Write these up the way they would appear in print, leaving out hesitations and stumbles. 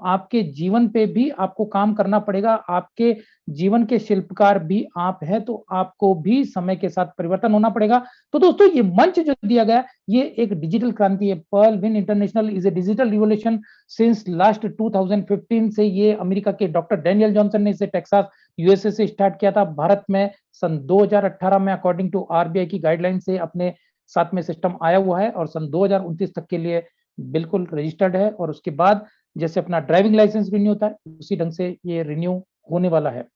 आपके जीवन पे भी आपको काम करना पड़ेगा। आपके जीवन के शिल्पकार भी आप हैं, तो आपको भी समय के साथ परिवर्तन होना पड़ेगा। तो दोस्तों, ये मंच जो दिया गया है, ये एक डिजिटल क्रांति है। Pearl Win International is a digital revolution since last 2015 से ये अमेरिका के डॉक्टर डैनियल जॉनसन ने इसे टेक्सास यूएसए से स्टार्ट किया था। भारत में सन 2018 में अकॉर्डिंग टू आरबीआई की गाइडलाइन से अपने साथ में सिस्टम आया हुआ है और सन 2029 तक के लिए बिल्कुल रजिस्टर्ड है। और उसके बाद जैसे अपना ड्राइविंग लाइसेंस रिन्यू होता है, उसी ढंग से ये रिन्यू होने वाला है।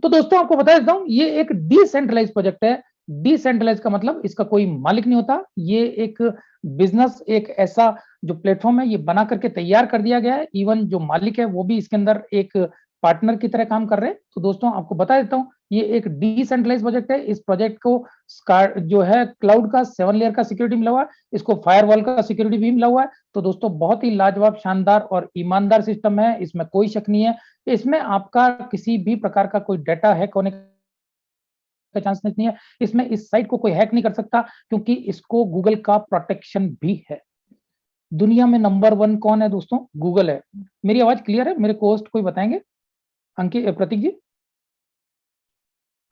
तो दोस्तों, आपको बता देता हूं, ये एक डिसेंट्रलाइज प्रोजेक्ट है। डिसेंट्रलाइज का मतलब इसका कोई मालिक नहीं होता। ये एक बिजनेस, एक ऐसा जो प्लेटफॉर्म है, ये बना करके तैयार कर दिया गया है। इवन जो मालिक है वो भी इसके अंदर एक पार्टनर की तरह काम कर रहे हैं। तो दोस्तों, आपको बता देता हूं, ये एक डिसेंट्रलाइज प्रोजेक्ट है। इस प्रोजेक्ट को जो है क्लाउड का 7 लेयर का सिक्योरिटी मिला हुआ है, इसको फायरवॉल का सिक्योरिटी भी मिला हुआ है। तो दोस्तों, बहुत ही लाजवाब, शानदार और ईमानदार सिस्टम है, इसमें कोई शक नहीं है। इसमें आपका किसी भी प्रकार का कोई डाटा हैक होने का चांस नहीं है। इसमें इस साइट को कोई हैक नहीं कर सकता, क्योंकि इसको गूगल का प्रोटेक्शन भी है। दुनिया में नंबर 1 कौन है दोस्तों? गूगल है। मेरी आवाज क्लियर है? मेरे कोस्ट कोई बताएंगे? Ankit, Prateek ji,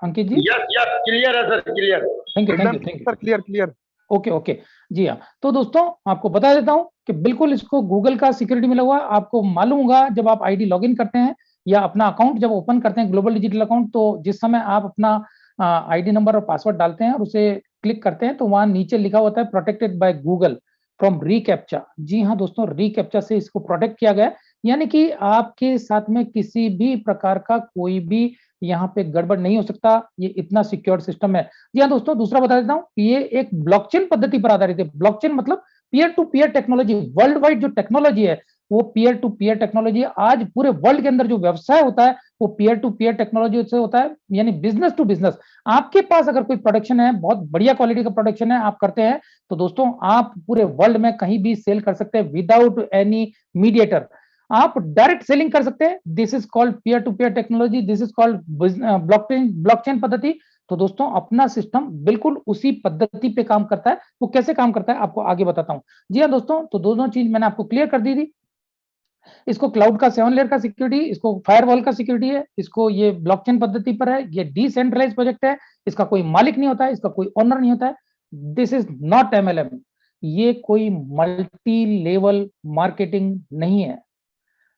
Ankit ji? Yes yes, clear है sir, clear. Thank you sir, clear clear. Okay okay, जी हाँ। तो दोस्तों, आपको बता देता हूं कि बिल्कुल इसको गूगल का सिक्योरिटी मिला हुआ है। आपको मालूम होगा, जब आप आईडी लॉगिन करते हैं या अपना अकाउंट जब ओपन करते हैं, ग्लोबल डिजिटल अकाउंट, तो जिस समय आप अपना आईडी नंबर और पासवर्ड डालते हैं और उसे क्लिक करते हैं, तो वहां नीचे लिखा होता है प्रोटेक्टेड बाय गूगल फ्रॉम रीकैप्चा। जी हाँ दोस्तों, रीकैप्चा से इसको प्रोटेक्ट किया गया है। यानी कि आपके साथ में किसी भी प्रकार का कोई भी यहाँ पे गड़बड़ नहीं हो सकता। ये इतना सिक्योर सिस्टम है। जी हाँ दोस्तों, दूसरा बता देता हूँ, ये एक ब्लॉकचेन पद्धति पर आधारित है। ब्लॉकचेन मतलब peer to peer technology. World wide जो टेक्नोलॉजी है, वो पीयर टू पीयर टेक्नोलॉजी है। आज पूरे वर्ल्ड के अंदर जो व्यवसाय होता है, वो पीयर टू पीयर टेक्नोलॉजी से होता है, यानी बिजनेस टू बिजनेस। आपके पास अगर कोई प्रोडक्शन है, बहुत बढ़िया क्वालिटी का प्रोडक्शन है, आप करते हैं, तो दोस्तों, आप पूरे वर्ल्ड में कहीं भी सेल कर सकते हैं विदाउट एनी मीडिएटर। आप डायरेक्ट सेलिंग कर सकते हैं। This is called peer to peer technology, this is called blockchain पद्धति। तो दोस्तों, अपना सिस्टम बिल्कुल उसी पद्धति पे काम करता है। वो कैसे काम करता है, आपको आगे बताता हूं। जी हाँ दोस्तों, तो दोनों चीज मैंने आपको क्लियर कर दी थी। इसको क्लाउड का 7 लेयर का सिक्योरिटी, इसको फायरवॉल का सिक्योरिटी है, इसको ये ब्लॉकचेन पद्धति पर है, ये डिसेंट्रलाइज प्रोजेक्ट है, इसका कोई मालिक नहीं होता है, इसका कोई ओनर नहीं होता है। This is not MLM. ये कोई मल्टी लेवल मार्केटिंग नहीं है।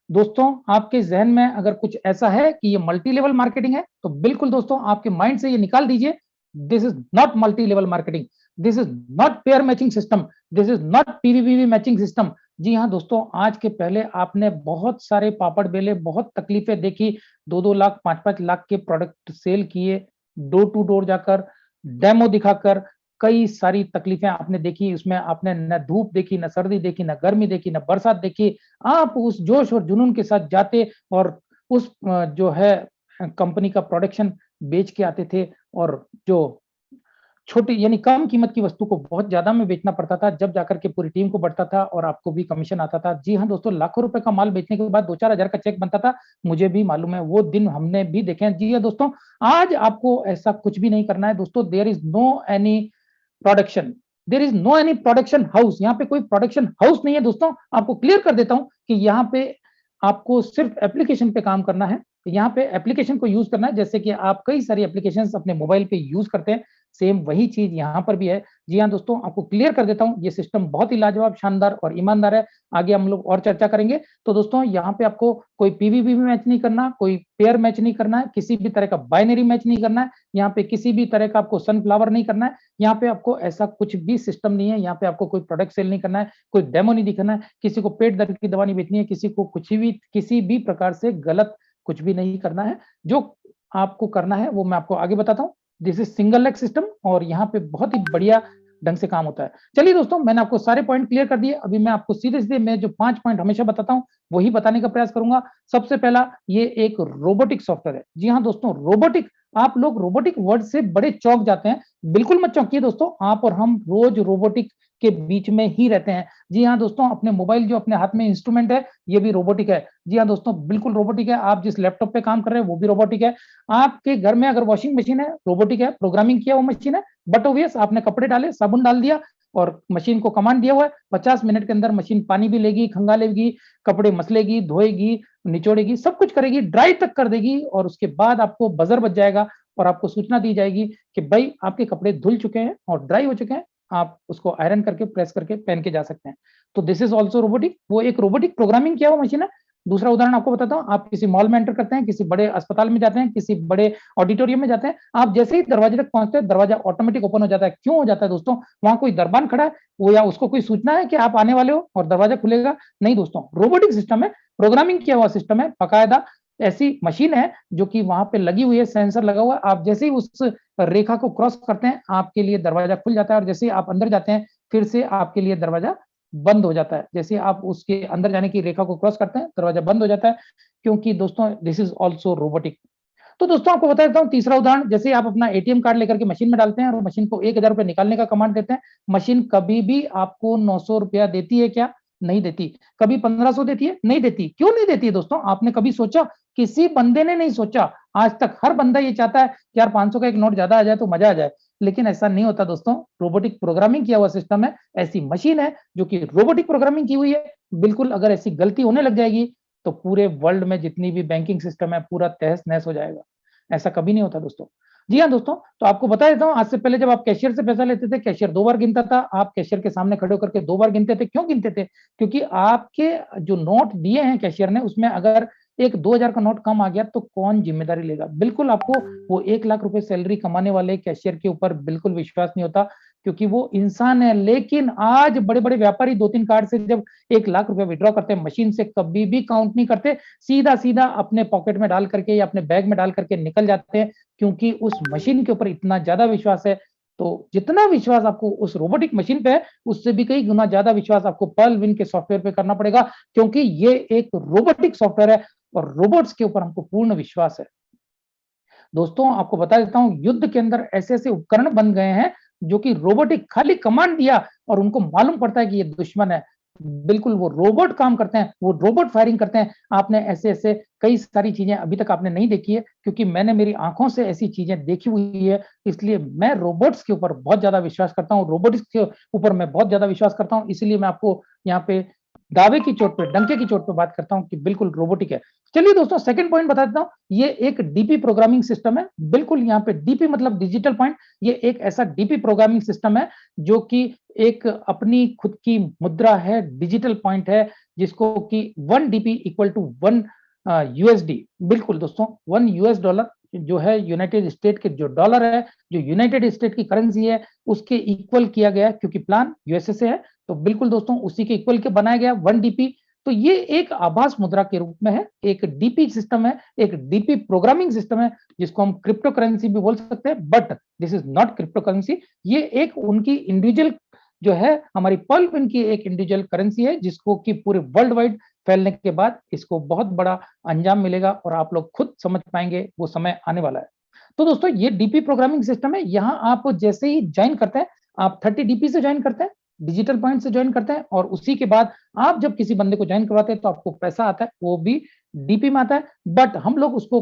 दोस्तों, आपके जहन में अगर कुछ ऐसा है कि ये मल्टी लेवल मार्केटिंग है, तो बिल्कुल दोस्तों, आपके माइंड से ये निकाल दीजिए। This is not multi level marketing, this is not pair matching system, this is not PV PV matching system. जी हाँ दोस्तों, आज के पहले आपने बहुत सारे पापड़ बेले, बहुत तकलीफें देखी, 2-2 लाख, 5-5 लाख के प्रोडक्ट सेल किए, डोर टू डोर जाकर, डेमो दिखाकर, कई सारी तकलीफें आपने देखी। उसमें आपने न धूप देखी, न सर्दी देखी, न गर्मी देखी, न बरसात देखी। आप उस जोश और जुनून के साथ जाते और उस जो है कंपनी का प्रोडक्शन बेच के आते थे, और जो छोटी यानी कम कीमत की वस्तु को बहुत ज्यादा में बेचना पड़ता था, जब जाकर के पूरी टीम को बढ़ता था और आपको भी कमीशन आता था। जी हाँ दोस्तों, लाखों रुपए का माल बेचने के बाद 2-4 हजार का चेक बनता था। मुझे भी मालूम है, वो दिन हमने भी देखे हैं। जी हाँ दोस्तों, आज आपको ऐसा कुछ भी नहीं करना है दोस्तों। There is no any production, there is no any production house. यहाँ पे कोई प्रोडक्शन हाउस नहीं है दोस्तों। आपको क्लियर कर देता हूं कि यहाँ पे आपको सिर्फ एप्लीकेशन पे काम करना है। यहाँ पे एप्लीकेशन को यूज करना है, जैसे कि आप कई सारी एप्लीकेशंस अपने मोबाइल पे यूज करते हैं, सेम वही चीज यहाँ पर भी है। जी हाँ दोस्तों, आपको क्लियर कर देता हूँ, ये सिस्टम बहुत ही लाजवाब, शानदार और ईमानदार है। आगे हम लोग और चर्चा करेंगे। तो दोस्तों, यहाँ पे आपको कोई पीवीपी मैच नहीं करना, कोई पेयर मैच नहीं करना है, किसी भी तरह का बाइनरी मैच नहीं करना है, यहाँ पे किसी भी तरह का आपको सनफ्लावर नहीं करना है। यहाँ पे आपको ऐसा कुछ भी सिस्टम नहीं है। यहाँ पे आपको कोई प्रोडक्ट सेल नहीं करना है, कोई डेमो नहीं दिखाना है, किसी को पेट दर्द की दवा नहीं बेचनी है, किसी को कुछ भी, किसी भी प्रकार से गलत कुछ भी नहीं करना है। जो आपको करना है वो मैं आपको आगे बताता हूँ। This is single leg system, और यहाँ पे बहुत ही बढ़िया ढंग से काम होता है। चलिए दोस्तों, मैंने आपको सारे पॉइंट क्लियर कर दिए। अभी मैं आपको सीधे सीधे मैं जो 5 पॉइंट हमेशा बताता हूँ, वही बताने का प्रयास करूंगा। सबसे पहला, ये एक रोबोटिक सॉफ्टवेयर है। जी हाँ दोस्तों, रोबोटिक। आप लोग रोबोटिक वर्ड से बड़े चौंक जाते हैं। बिल्कुल मत चौंकिए दोस्तों, आप और हम रोज रोबोटिक के बीच में ही रहते हैं। जी हाँ दोस्तों, अपने मोबाइल जो अपने हाथ में इंस्ट्रूमेंट है, ये भी रोबोटिक है। जी हाँ दोस्तों, बिल्कुल रोबोटिक है। आप जिस लैपटॉप पे काम कर रहे हैं, वो भी रोबोटिक है। आपके घर में अगर वॉशिंग मशीन है, रोबोटिक है, प्रोग्रामिंग किया वो मशीन है। बट ओवियस, आपने कपड़े डाले, साबुन डाल दिया, और मशीन को कमांड दिया हुआ है 50 मिनट के अंदर मशीन पानी भी लेगी, खंगालेगी, कपड़े मसलेगी, धोएगी, निचोड़ेगी, सब कुछ करेगी, ड्राई तक कर देगी और उसके बाद आपको बजर बज जाएगा और आपको सूचना दी जाएगी कि भाई आपके कपड़े धुल चुके हैं और ड्राई हो चुके हैं, आप उसको आयरन करके प्रेस करके पहन के जा सकते हैं। तो दिस इज ऑल्सो रोबोटिक, वो एक रोबोटिक प्रोग्रामिंग किया हुआ मशीन है। दूसरा उदाहरण आपको बताता हूँ, आप किसी मॉल में एंटर करते हैं, किसी बड़े अस्पताल में जाते हैं, किसी बड़े ऑडिटोरियम में जाते हैं, आप जैसे ही दरवाजे तक पहुंचते हैं दरवाजा ऑटोमेटिक ओपन हो जाता है। क्यों हो जाता है दोस्तों? वहां कोई दरबान खड़ा है, वो या उसको कोई सूचना है कि आप आने वाले हो और दरवाजा खुलेगा? नहीं दोस्तों, रोबोटिक सिस्टम है, प्रोग्रामिंग किया हुआ सिस्टम है, बाकायदा ऐसी मशीन है जो कि वहां पे लगी हुई है, सेंसर लगा हुआ है। आप जैसे ही उस रेखा को क्रॉस करते हैं आपके लिए दरवाजा खुल जाता है और जैसे ही आप अंदर जाते हैं फिर से आपके लिए दरवाजा बंद हो जाता है। जैसे आप उसके अंदर जाने की रेखा को क्रॉस करते हैं दरवाजा बंद हो जाता है, क्योंकि दोस्तों दिस इज ऑल्सो रोबोटिक। तो दोस्तों आपको बता देता हूँ तीसरा उदाहरण, जैसे आप अपना एटीएम कार्ड लेकर के मशीन में डालते हैं और मशीन को 1000 रुपए निकालने का कमांड देते हैं, मशीन कभी भी आपको 900 रुपया देती है क्या? नहीं देती। कभी 1500 देती है? नहीं देती। क्यों नहीं देती है दोस्तों? आपने कभी सोचा? किसी बंदे ने नहीं सोचा आज तक। हर बंदा ये चाहता है कि यार 500 का एक नोट ज्यादा आ जाए तो मजा आ जाए, लेकिन ऐसा नहीं होता दोस्तों। रोबोटिक प्रोग्रामिंग किया हुआ सिस्टम है, ऐसी मशीन है जो कि रोबोटिक प्रोग्रामिंग की हुई है। बिल्कुल अगर ऐसी गलती होने लग जाएगी तो पूरे वर्ल्ड में जितनी भी बैंकिंग सिस्टम है पूरा तहस नहस हो जाएगा। ऐसा कभी नहीं होता दोस्तों। जी हाँ दोस्तों, तो आपको बता देता हूँ, आज से पहले जब आप कैशियर से पैसा लेते थे, कैशियर 2 बार गिनता था, आप कैशियर के सामने खड़े होकर के 2 बार गिनते थे। क्यों गिनते थे? क्योंकि आपके जो नोट दिए हैं कैशियर ने, उसमें अगर एक 2000 का नोट कम आ गया तो कौन जिम्मेदारी लेगा? बिल्कुल आपको वो 1 लाख रुपए सैलरी कमाने वाले कैशियर के ऊपर बिल्कुल विश्वास नहीं होता, क्योंकि वो इंसान है। लेकिन आज बड़े बड़े व्यापारी 2-3 कार्ड से जब 1 लाख रुपए विड्रॉ करते हैं, मशीन से कभी भी काउंट नहीं करते, सीधा सीधा अपने पॉकेट में डाल करके या अपने बैग में डाल करके निकल जाते हैं, क्योंकि उस मशीन के ऊपर इतना ज्यादा विश्वास है। तो जितना विश्वास आपको उस रोबोटिक मशीन पे है, उससे भी कई गुना ज्यादा विश्वास आपको पर्ल विन के सॉफ्टवेयर पे करना पड़ेगा, क्योंकि ये एक रोबोटिक सॉफ्टवेयर है और रोबोट्स के ऊपर हमको पूर्ण विश्वास है। दोस्तों आपको बता देता हूं, युद्ध के अंदर ऐसे ऐसे उपकरण बन गए हैं जो कि रोबोटिक, खाली कमांड दिया और उनको मालूम पड़ता है कि ये दुश्मन है। बिल्कुल वो रोबोट काम करते हैं, वो रोबोट फायरिंग करते हैं। आपने ऐसे ऐसे कई सारी चीजें अभी तक आपने नहीं देखी है, क्योंकि मैंने मेरी आंखों से ऐसी चीजें देखी हुई है, इसलिए मैं रोबोट्स के ऊपर बहुत ज्यादा विश्वास करता हूँ, रोबोटिक्स के ऊपर मैं बहुत ज्यादा विश्वास करता हूँ। इसलिए मैं आपको यहाँ पे दावे की चोट पे, डंके की चोट पे बात करता हूं कि बिल्कुल रोबोटिक है। चलिए दोस्तों, सेकंड पॉइंट बता देता हूं, ये एक डीपी प्रोग्रामिंग सिस्टम है। बिल्कुल यहाँ पे डीपी मतलब डिजिटल पॉइंट, ये एक ऐसा डीपी प्रोग्रामिंग सिस्टम है जो कि एक अपनी खुद की मुद्रा है, डिजिटल पॉइंट है, जिसको कि 1 डीपी इक्वल टू 1 यूएसडी। बिल्कुल दोस्तों, 1 यूएस डॉलर जो है यूनाइटेड स्टेट के जो डॉलर है, जो यूनाइटेड स्टेट की करेंसी है, उसके इक्वल किया गया, क्योंकि प्लान यूएसए से है। तो बिल्कुल दोस्तों उसी के इक्वल के बनाया गया 1 डीपी। तो ये एक आभास मुद्रा के रूप में है, एक डीपी सिस्टम है, एक डीपी प्रोग्रामिंग सिस्टम है, जिसको हम क्रिप्टो करेंसी भी बोल सकते हैं, but this is not crypto currency. ये एक उनकी इंडिविजुअल जो है, हमारी पर्ल विन की एक इंडिविजुअल करेंसी है, जिसको कि पूरे वर्ल्ड वाइड फैलने के बाद इसको बहुत बड़ा अंजाम मिलेगा और आप लोग खुद समझ पाएंगे, वो समय आने वाला है। तो दोस्तों ये डीपी प्रोग्रामिंग सिस्टम है। यहाँ आप जैसे ही ज्वाइन करते हैं, आप 30 डीपी से ज्वाइन करते हैं, डिजिटल पॉइंट से ज्वाइन करते हैं, और उसी के बाद आप जब किसी बंदे को ज्वाइन करवाते हैं तो आपको पैसा आता है, वो भी डीपी में आता है। बट हम लोग उसको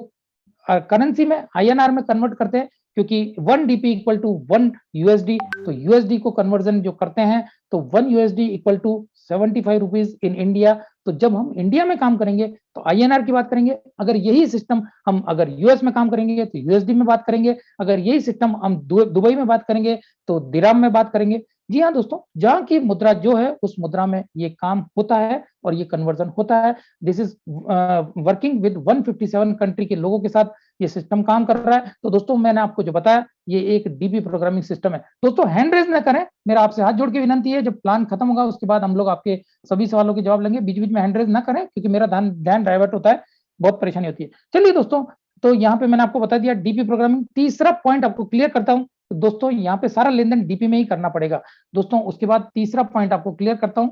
करेंसी में, आईएनआर में कन्वर्ट करते हैं, क्योंकि 1 डीपी इक्वल टू 1 यूएसडी। तो यूएसडी को कन्वर्जन जो करते हैं, तो 1 USD equal to 75 rupees in India. तो जब हम इंडिया में काम करेंगे तो आईएनआर की बात करेंगे। अगर यही सिस्टम हम अगर यूएस में काम करेंगे तो यूएसडी में बात करेंगे। अगर यही सिस्टम हम दुबई में बात करेंगे तो दिराम में बात करेंगे। जी हाँ दोस्तों, जहां की मुद्रा जो है उस मुद्रा में ये काम होता है और ये कन्वर्जन होता है। This is working with 157 country के लोगों के साथ ये सिस्टम काम कर रहा है। तो दोस्तों मैंने आपको जो बताया, ये एक डीपी प्रोग्रामिंग सिस्टम है। दोस्तों हैंड रेज ना करें, मेरा आपसे हाथ जोड़ के विनंती है, जब प्लान खत्म होगा उसके बाद हम लोग आपके सभी सवालों के जवाब लेंगे। बीच बीच में हैंड रेज ना करें, क्योंकि मेरा ध्यान डाइवर्ट होता है, बहुत परेशानी होती है। चलिए दोस्तों, तो यहाँ पे मैंने आपको बता दिया डीपी प्रोग्रामिंग। तीसरा पॉइंट आपको क्लियर करता हूँ। दोस्तों यहाँ पे सारा लेन देन डीपी में ही करना पड़ेगा। दोस्तों उसके बाद तीसरा पॉइंट आपको क्लियर करता हूं।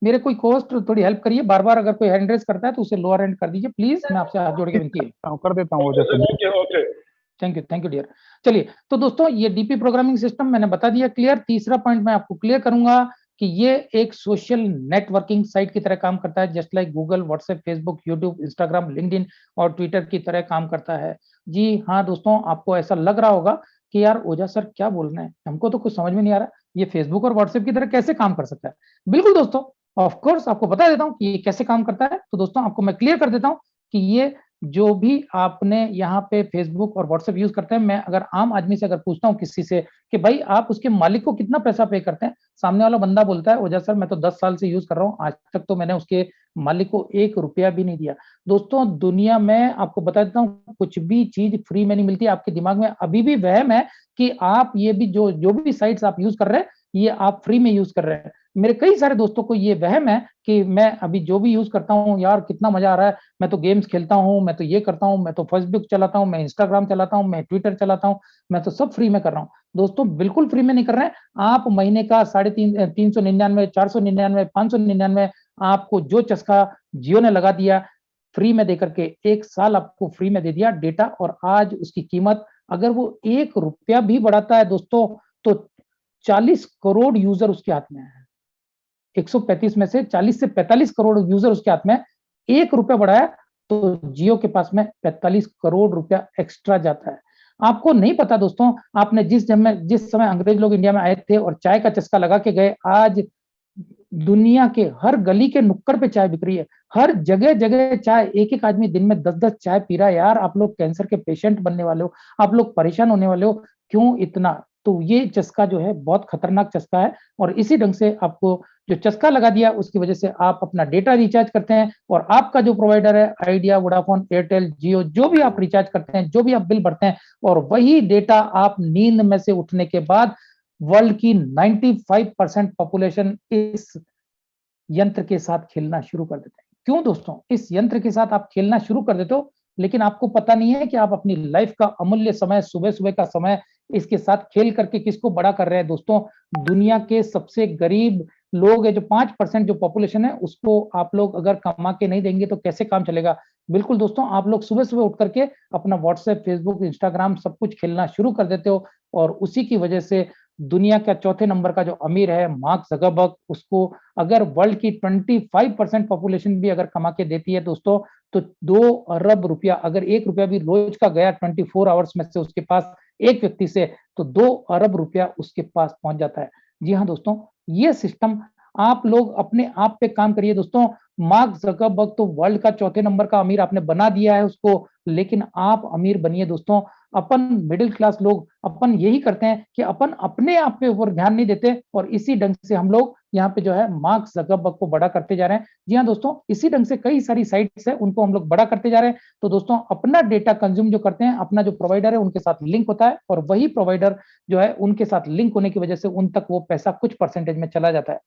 मेरे कोई कोस्ट थोड़ी हेल्प करिए, बार बार अगर कोई हैंड रेज करता है तो उसे लोअर हैंड कर दीजिए प्लीज, मैं आपसे हाथ जोड़ के विनती है। कर देता हूँ ओके। Thank you dear. चलिए तो दोस्तों ये डीपी प्रोग्रामिंग सिस्टम मैंने बता दिया क्लियर। तीसरा पॉइंट मैं आपको क्लियर करूंगा कि ये एक सोशल नेटवर्किंग साइट की तरह काम करता है, just like Google, WhatsApp, Facebook, YouTube, Instagram, LinkedIn और ट्विटर की तरह काम करता है। जी हाँ दोस्तों, आपको ऐसा लग रहा होगा कि यार ओझा सर क्या बोल रहे हैं, हमको तो कुछ समझ में नहीं आ रहा, ये फेसबुक और व्हाट्सएप की तरह कैसे काम कर सकता है। बिल्कुल दोस्तों, ऑफ कोर्स आपको बता देता हूँ कि ये कैसे काम करता है। तो दोस्तों आपको मैं क्लियर कर देता हूँ कि ये जो भी आपने यहाँ पे फेसबुक और व्हाट्सएप यूज करते हैं, मैं अगर आम आदमी से अगर पूछता हूँ किसी से कि भाई आप उसके मालिक को कितना पैसा पे करते हैं, सामने वाला बंदा बोलता है ओझा सर मैं तो 10 साल से यूज कर रहा हूँ, आज तक तो मैंने उसके मालिक को 1 रुपया भी नहीं दिया। दोस्तों दुनिया में आपको बता देता हूँ कुछ भी चीज फ्री में नहीं मिलती। आपके दिमाग में अभी भी वहम है कि आप ये भी जो जो भी साइट्स आप यूज कर रहे हैं ये आप फ्री में यूज कर रहे हैं। मेरे कई सारे दोस्तों को ये वहम है कि मैं अभी जो भी यूज करता हूँ यार कितना मजा आ रहा है, मैं तो गेम्स खेलता हूँ, मैं तो ये करता हूँ, मैं तो फेसबुक चलाता हूँ, मैं इंस्टाग्राम चलाता हूँ, मैं ट्विटर चलाता हूँ, मैं तो सब फ्री में कर रहा हूँ। दोस्तों बिल्कुल फ्री में नहीं कर रहे हैं। आप महीने का 399, 499, 599 आपको जो चस्का जियो ने लगा दिया फ्री में देकर के, 1 साल आपको फ्री में दे दिया डेटा, और आज उसकी कीमत अगर वो 1 रुपया भी बढ़ाता है दोस्तों तो 40 करोड़ यूजर उसके हाथ में है। 135 में से 40 से 45 करोड़ यूजर उसके हाथ में, 1 रुपया बढ़ाया तो जियो के पास में 45 करोड़ रुपया एक्स्ट्रा जाता है। आपको नहीं पता दोस्तों, आपने जिस समय अंग्रेज लोग इंडिया में आए थे और चाय का चस्का लगा के गए, आज दुनिया के हर गली के नुक्कड़ पे चाय बिक रही है, हर जगह जगह चाय, एक एक आदमी दिन में 10-10 चाय पी रहा है। यार आप लोग कैंसर के पेशेंट बनने वाले हो, आप लोग परेशान होने वाले हो, क्यों इतना? तो ये चस्का जो है बहुत खतरनाक चस्का है, और इसी ढंग से आपको जो चस्का लगा दिया उसकी वजह से आप अपना डेटा रिचार्ज करते हैं, और आपका जो प्रोवाइडर है आइडिया, वोडाफोन, एयरटेल, जियो, जो भी आप रिचार्ज करते हैं, जो भी आप बिल भरते हैं, और वही डेटा आप नींद में से उठने के बाद वर्ल्ड की 95% पॉपुलेशन इस यंत्र के साथ खेलना शुरू कर देते हैं। क्यों दोस्तों? इस यंत्र के साथ आप खेलना शुरू कर देते हो, लेकिन आपको पता नहीं है कि आप अपनी लाइफ का अमूल्य समय, सुबह-सुबह का समय इसके साथ खेल करके किसको बड़ा कर रहे हैं दोस्तों? दुनिया के सबसे गरीब लोग है, जो 5% जो पॉपुलेशन है, उसको आप लोग अगर कमा के नहीं देंगे तो कैसे काम चलेगा? बिल्कुल दोस्तों, आप लोग सुबह-सुबह उठ करके अपना व्हाट्सएप, फेसबुक, इंस्टाग्राम सब कुछ खेलना शुरू कर देते हो, और उसी की वजह से दुनिया का चौथे नंबर का जो अमीर है मार्क ज़करबर्ग, उसको अगर वर्ल्ड की 25% पॉपुलेशन भी अगर कमा के देती है दोस्तों, तो 2 अरब रुपया, अगर 1 रुपया भी रोज का गया 24 आवर्स में से उसके पास एक व्यक्ति से, तो 2 अरब रुपया उसके पास पहुंच जाता है। जी हाँ दोस्तों, ये सिस्टम आप लोग अपने आप पे काम करिए दोस्तों। मार्क ज़करबर्ग तो वर्ल्ड का चौथे नंबर का अमीर आपने बना दिया है उसको, लेकिन आप अमीर बनिए दोस्तों। अपन मिडिल क्लास लोग अपन यही करते हैं कि अपन अपने आप पे ऊपर ध्यान नहीं देते, और इसी ढंग से हम लोग यहाँ पे जो है मार्क ज़करबर्ग को बड़ा करते जा रहे हैं। जी हाँ दोस्तों, इसी ढंग से कई सारी साइट्स है उनको हम लोग बड़ा करते जा रहे हैं। तो दोस्तों अपना डेटा कंज्यूम जो करते हैं, अपना जो प्रोवाइडर है उनके साथ लिंक होता है, और वही प्रोवाइडर जो है उनके साथ लिंक होने की वजह से उन तक वो पैसा कुछ परसेंटेज में चला जाता है।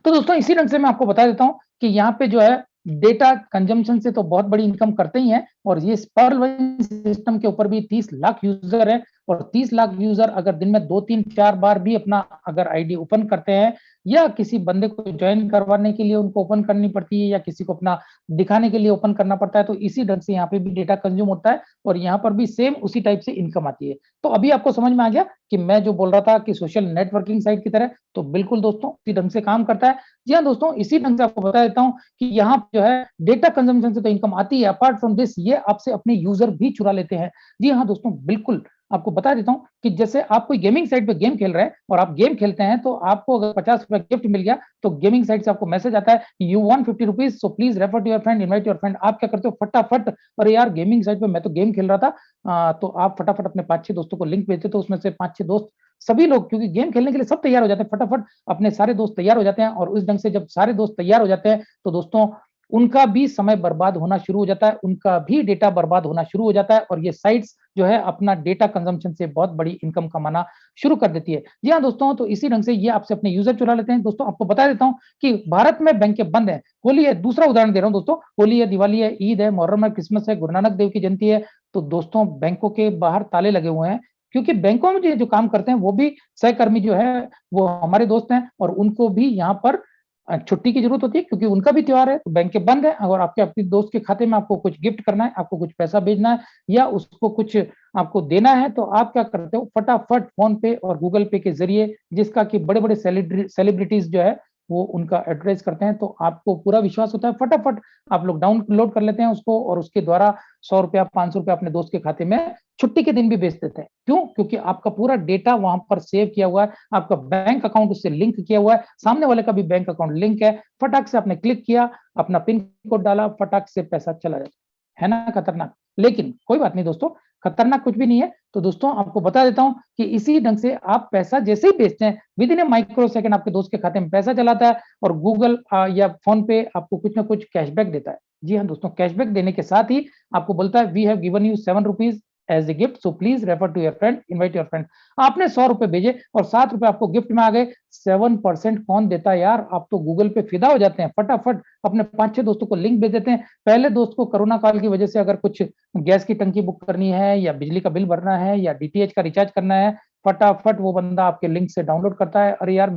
तो दोस्तों इसी ढंग से मैं आपको बता देता हूँ कि यहाँ पे जो है डेटा कंजम्पशन से तो बहुत बड़ी इनकम करते ही हैं, और ये पर्ल सिस्टम के ऊपर भी 30 लाख यूजर है, और 30 लाख यूजर अगर दिन में 2-3-4 बार भी अपना अगर आईडी ओपन करते हैं, या किसी बंदे को ज्वाइन करवाने के लिए उनको ओपन करनी पड़ती है, या किसी को अपना दिखाने के लिए ओपन करना पड़ता है, तो इसी ढंग से यहाँ पे भी डेटा कंज्यूम होता है, और यहाँ पर भी सेम उसी टाइप से इनकम आती है। तो अभी आपको समझ में आ गया कि मैं जो बोल रहा था कि सोशल नेटवर्किंग साइट की तरह, तो बिल्कुल दोस्तों इसी ढंग से काम करता है। जी हाँ दोस्तों, इसी ढंग से आपको बता देता हूँ कि यहाँ जो है डेटा कंजम्पशन से तो इनकम आती है, अपार्ट फ्रॉम दिस ये आपसे अपने यूजर भी चुरा लेते हैं। जी हाँ दोस्तों, बिल्कुल आपको बता देता हूँ कि जैसे आप कोई गेमिंग साइट पे गेम खेल रहे हैं, और आप गेम खेलते हैं, तो आपको अगर 50 रुपए गिफ्ट मिल गया, तो गेमिंग साइट से आपको मैसेज आता है you want 50 rupees, so please refer to your friend, invite your friend. आप क्या करते हो फटाफट, अरे यार गेमिंग साइट पे मैं तो गेम खेल रहा था, तो आप फटाफट अपने 5-6 दोस्तों को लिंक भेजते, तो उसमें से 5-6 दोस्त, सभी लोग, क्योंकि गेम खेलने के लिए सब तैयार हो जाते हैं, फटाफट अपने सारे दोस्त तैयार हो जाते हैं, और उस ढंग से जब सारे दोस्त तैयार हो जाते हैं, तो दोस्तों उनका भी समय बर्बाद होना शुरू हो जाता है, उनका भी डेटा बर्बाद होना शुरू हो जाता है, और ये साइट्स जो है अपना डेटा कंजम्पशन से बहुत बड़ी इनकम कमाना शुरू कर देती है। जी हाँ दोस्तों, तो इसी ढंग से ये आपसे अपने यूजर चुरा लेते हैं। दोस्तों आपको बता देता हूँ कि भारत में बैंकें बंद है, होली है, दूसरा उदाहरण दे रहा हूँ दोस्तों, होली है, दिवाली है, ईद है, मुहर्रम है, क्रिसमस है, गुरु नानक देव की जयंती है, तो दोस्तों बैंकों के बाहर ताले लगे हुए हैं, क्योंकि बैंकों में जो काम करते हैं वो भी सहकर्मी जो है वो हमारे दोस्त हैं, और उनको भी यहाँ पर छुट्टी की जरूरत होती है, क्योंकि उनका भी त्योहार है, तो बैंकें बंद है। अगर आपके अपने दोस्त के खाते में आपको कुछ गिफ्ट करना है, आपको कुछ पैसा भेजना है, या उसको कुछ आपको देना है, तो आप क्या करते हो, फटाफट फोन पे और गूगल पे के जरिए, जिसका कि बड़े बड़े सेलिब्रिटीज जो है वो उनका एडवर्टाइज करते हैं, तो आपको पूरा विश्वास होता है, फटाफट आप लोग डाउनलोड कर लेते हैं उसको और उसके द्वारा 100 रुपया 500 रुपया अपने दोस्त के खाते में छुट्टी के दिन भी भेज देते हैं। क्यों? क्योंकि आपका पूरा डेटा वहां पर सेव किया हुआ है, आपका बैंक अकाउंट उससे लिंक किया हुआ है, सामने वाले का भी बैंक अकाउंट लिंक है, फटाक से आपने क्लिक किया, अपना पिन कोड डाला, फटाक से पैसा चला जाता है ना खतरनाक। लेकिन कोई बात नहीं दोस्तों, खतरनाक कुछ भी नहीं है। तो दोस्तों आपको बता देता हूं कि इसी ढंग से आप पैसा जैसे ही भेजते हैं, with in A micro second आपके दोस्त के खाते में पैसा चलाता है और गूगल या फोन पे आपको कुछ ना कुछ कैशबैक देता है। जी हाँ दोस्तों, कैशबैक देने के साथ ही आपको बोलता है we have given you 7 rupees as a gift, so please refer to your friend, invite your friend. आपने 100 रुपए भेजे और 7 रुपए आपको गिफ्ट में आ गए। 7% कौन देता है यार? आप तो गूगल पे फिदा हो जाते हैं, फटाफट अपने 5-6 दोस्तों को लिंक भेज देते हैं। पहले दोस्त को कोरोना काल की वजह से अगर कुछ गैस की टंकी बुक करनी है या बिजली का बिल भरना है या डीटीएच का रिचार्ज करना है, फटाफट वो बंदा आपके लिंक से डाउनलोड करता है। अरे यार,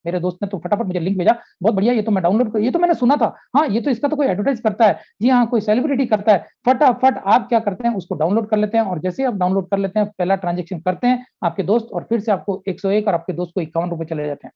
मेरे दोस्त ने तो फटाफट मुझे लिंक भेजा, बहुत बढ़िया, ये तो मैं डाउनलोड कर, ये तो मैंने सुना था, हाँ ये तो इसका तो कोई एडवर्टाइज करता है, जी हाँ कोई सेलिब्रिटी करता है। फटाफट आप क्या करते हैं, उसको डाउनलोड कर लेते हैं और जैसे ही आप डाउनलोड कर लेते हैं, पहला ट्रांजेक्शन करते हैं आपके दोस्त और फिर से आपको 101 और आपके दोस्त को 51 रुपए चले जाते हैं।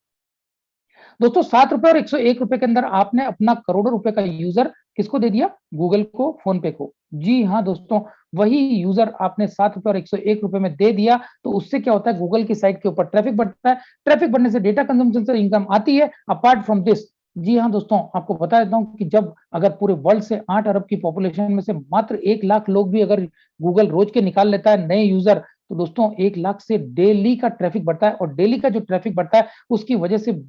दोस्तों 7 रुपए और 101 रुपए के अंदर आपने अपना करोड़ों रुपए का यूजर किसको दे दिया? गूगल को, फोन पे को। जी हाँ दोस्तों, वही यूजर आपने 7 रुपए और 101 रुपए में दे दिया, तो उससे क्या होता है, गूगल की साइट के ऊपर ट्रैफिक बढ़ता है, ट्रैफिक बढ़ने से डेटा कंजम्पशन से इनकम आती है। अपार्ट फ्रॉम दिस, जी हाँ दोस्तों, आपको बता देता हूँ कि जब अगर पूरे वर्ल्ड से 8 अरब की पॉपुलेशन में से मात्र 1 लाख लोग भी अगर गूगल रोज के निकाल लेता है नए यूजर, तो दोस्तों 1 लाख से डेली का ट्रैफिक बढ़ता है और डेली का जो ट्रैफिक बढ़ता है उसकी वजह से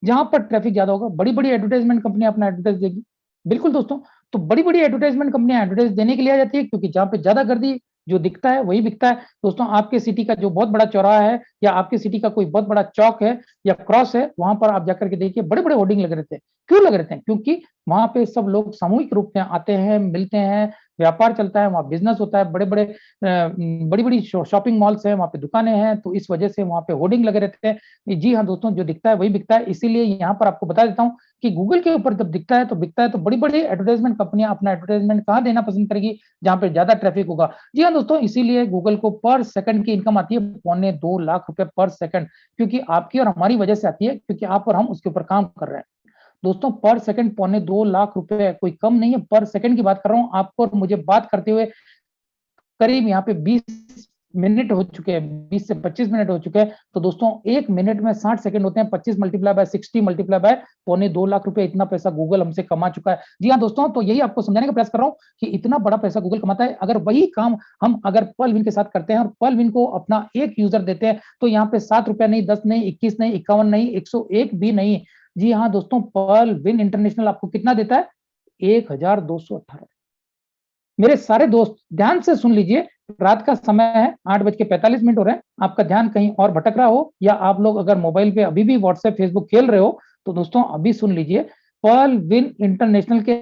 जहां पर ट्रैफिक ज्यादा होगा, बड़ी बड़ी एडवर्टाइजमेंट कंपनी अपना एडवर्टाइज देगी। बिल्कुल दोस्तों, तो बड़ी बड़ी एडवर्टाइजमेंट कंपनियां एडवर्टाइज देने के लिए आ जाती है, क्योंकि जहां पे ज्यादा गर्दी जो दिखता है वही बिकता है। दोस्तों आपके सिटी का जो बहुत बड़ा चौराहा है या आपके सिटी का कोई बहुत बड़ा चौक है या क्रॉस है, वहां पर आप जाकर के देखिए बड़े बड़े होर्डिंग लगे रहते हैं। क्यों लगे रहते हैं? क्योंकि वहां पे सब लोग सामूहिक रूप में आते हैं, मिलते हैं, व्यापार चलता है, वहां बिजनेस होता है, बड़े बड़े बड़ी बड़ी शॉपिंग मॉल्स हैं, वहां पे दुकानें हैं, तो इस वजह से वहां पे होर्डिंग लगे रहते हैं। जी हाँ दोस्तों, जो दिखता है वही बिकता है। इसीलिए यहाँ पर आपको बता देता हूँ कि गूगल के ऊपर जब दिखता है तो बिकता है, तो बड़ी बड़ी एडवर्टाइजमेंट कंपनियां अपना एडवर्टाइजमेंट कहाँ देना पसंद करेगी? जहां पे ज्यादा ट्रैफिक होगा। जी हाँ दोस्तों, इसीलिए गूगल को पर सेकंड की इनकम आती है 2.25 लाख रुपए पर सेकंड, क्योंकि आपकी और हमारी वजह से आती है, क्योंकि आप और हम उसके ऊपर काम कर रहे हैं। दोस्तों पर सेकंड 2.25 लाख रुपए कोई कम नहीं है, पर सेकंड की बात कर रहा हूं आपको और मुझे बात करते हुए करीब यहाँ पे 20 मिनट हो चुके हैं, 20 से 25 मिनट हो चुके हैं। तो दोस्तों 1 मिनट में 60 सेकंड होते हैं, 25 multiply by 60 multiply by 2.25 lakh रुपए, इतना पैसा गूगल हमसे कमा चुका है। जी हाँ दोस्तों, तो यही आपको समझाने का प्रयास कर रहा हूँ कि इतना बड़ा पैसा गूगल कमाता है। अगर वही काम हम अगर पर्लविन के साथ करते हैं और पर्लविन को अपना एक यूजर देते हैं, तो यहाँ पे 7 रुपया नहीं, 10 नहीं, 21 नहीं, 51 नहीं, 101 भी नहीं। जी हाँ दोस्तों, पर्लविन इंटरनेशनल आपको कितना देता है? 1218। मेरे सारे दोस्त ध्यान से सुन लीजिए, रात का समय है, 8:45 हो रहे हैं, आपका ध्यान कहीं और भटक रहा हो या आप लोग अगर मोबाइल पे अभी भी व्हाट्सएप फेसबुक खेल रहे हो, तो दोस्तों अभी सुन लीजिए, पर्ल विन इंटरनेशनल के